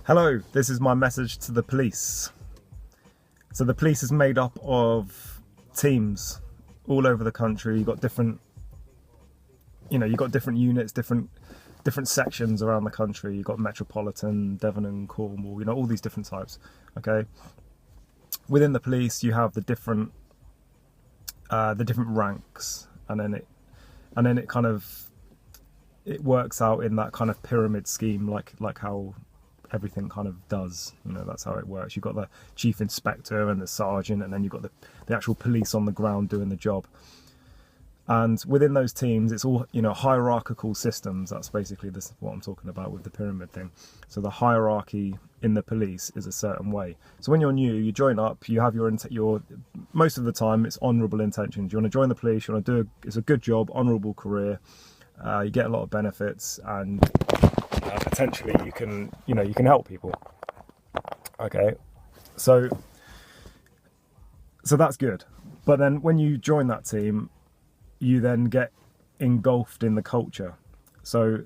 Hello, this is my message to the police. So the police is made up of teams all over the country. You've got different units, different sections around the country. You've got Metropolitan, Devon and Cornwall, all these different types, okay? Within the police, you have the different ranks, and then it works out in that kind of pyramid scheme, like how everything kind of does. That's how it works. You've got the chief inspector and the sergeant, and then you've got the actual police on the ground doing the job. And within those teams, it's all hierarchical systems. That's basically what I'm talking about with the pyramid thing. So the hierarchy in the police is a certain way. So when you're new, you join up, you have your most of the time it's honourable intentions. You want to join the police, you want to it's a good job, honourable career. You get a lot of benefits, and potentially you can help people. Okay, so that's good. But then when you join that team, you then get engulfed in the culture. So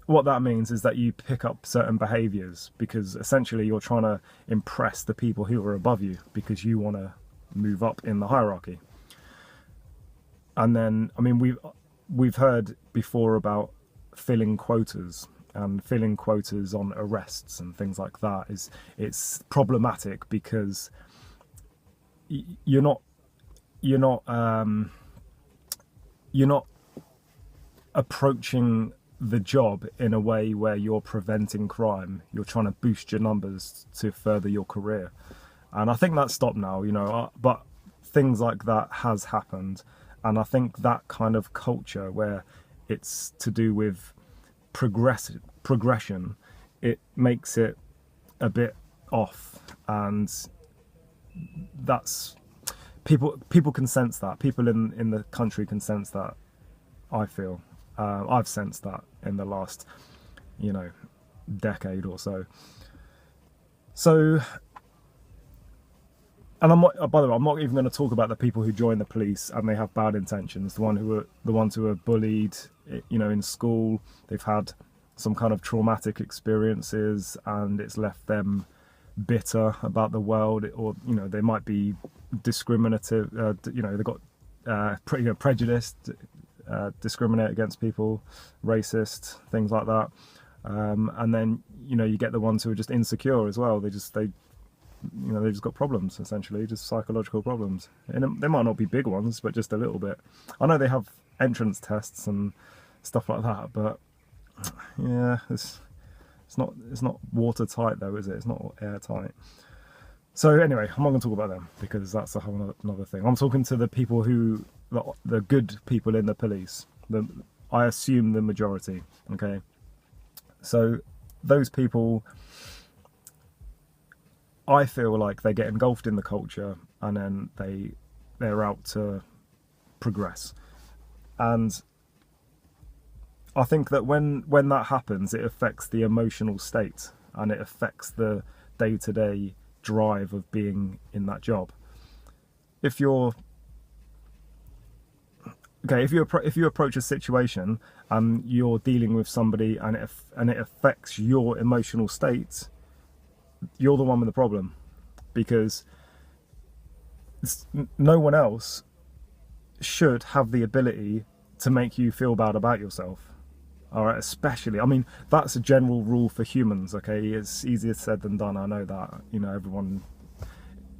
what that means is that you pick up certain behaviours, because essentially you're trying to impress the people who are above you, because you want to move up in the hierarchy. And then, we've heard before about filling quotas, and filling quotas on arrests and things like that it's problematic, because you're not approaching the job in a way where you're preventing crime. You're trying to boost your numbers to further your career, and I think that's stopped now. But things like that has happened, and I think that kind of culture where it's to do with progression, it makes it a bit off, and that's people can sense that. People in the country can sense that. I feel I've sensed that in the last decade or so. And by the way, I'm not even going to talk about the people who join the police and they have bad intentions. The ones who are bullied, in school. They've had some kind of traumatic experiences, and it's left them bitter about the world, or they might be discriminative. They've got prejudiced, discriminate against people, racist, things like that. And then you get the ones who are just insecure as well. They've just got problems, essentially, just psychological problems. And they might not be big ones, but just a little bit. I know they have entrance tests and stuff like that, but yeah, it's not watertight though, is it? It's not airtight. So anyway, I'm not going to talk about them, because that's a whole another thing. I'm talking to the people the good people in the police. I assume the majority. Okay, so those people, I feel like they get engulfed in the culture, and then they're out to progress. And I think that when that happens, it affects the emotional state, and it affects the day-to-day drive of being in that job. If you approach a situation and you're dealing with somebody, and it affects your emotional state, you're the one with the problem, because no one else should have the ability to make you feel bad about yourself. All right, especially, that's a general rule for humans. Okay, it's easier said than done. I know that. Everyone,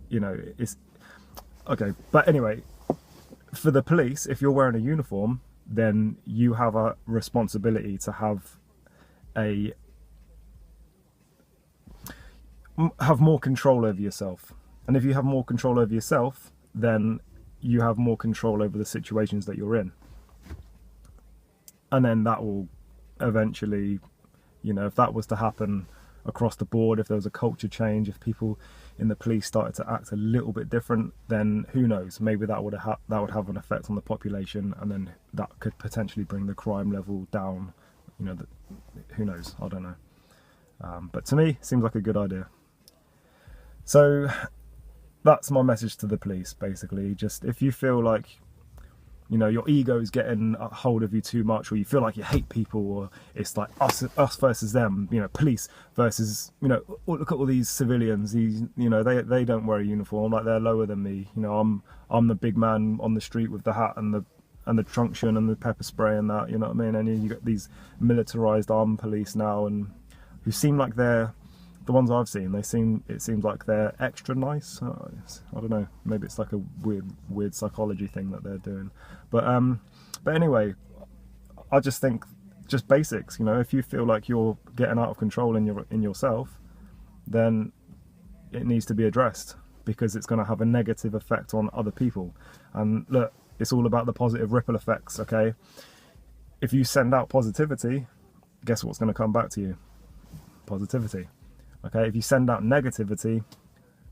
it's okay. But anyway, for the police, if you're wearing a uniform, then you have a responsibility to have more control over yourself. And if you have more control over yourself, then you have more control over the situations that you're in. And then that will eventually, if that was to happen across the board, if there was a culture change, if people in the police started to act a little bit different, then who knows, maybe that would have an effect on the population, and then that could potentially bring the crime level down. Who knows, I don't know. But to me, it seems like a good idea. So that's my message to the police, basically. Just, if you feel like you know, your ego is getting a hold of you too much, or you feel like you hate people, or it's like us versus them, you know, police versus, you know, look at all these civilians, these, you know, they don't wear a uniform, like they're lower than me, you know, I'm the big man on the street with the hat and the truncheon and the pepper spray and that, you know what I mean? And you get these militarized armed police now, and who seem like they're, the ones I've seen, it seems like they're extra nice. I don't know, maybe it's like a weird psychology thing that they're doing. But anyway, I just think, just basics, you know, if you feel like you're getting out of control in yourself, then it needs to be addressed, because it's going to have a negative effect on other people. And look, it's all about the positive ripple effects, okay? If you send out positivity, guess what's going to come back to you? Positivity. Okay, if you send out negativity,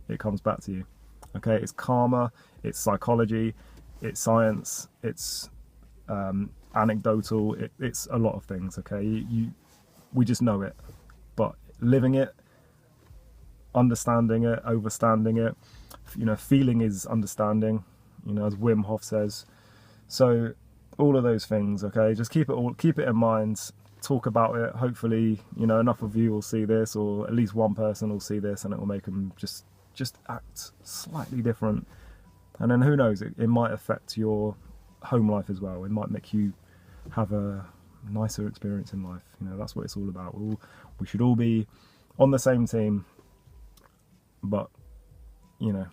it comes back to you. Okay, it's karma, it's psychology, it's science, it's anecdotal, it's a lot of things. Okay, we just know it, but living it, understanding it, overstanding it, you know, feeling is understanding, you know, as Wim Hof says. So all of those things, okay, just keep it in mind. Talk about it. Hopefully, you know, enough of you will see this, or at least one person will see this, and it will make them just act slightly different. And then who knows, it might affect your home life as well. It might make you have a nicer experience in life. You know, that's what it's all about. We should all be on the same team, but you know,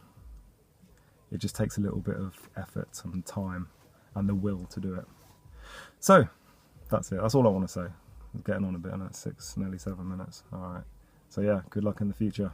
it just takes a little bit of effort and time and the will to do it. So that's it. That's all I want to say. I'm getting on a bit, and it's 6, nearly 7 minutes. All right. So yeah, good luck in the future.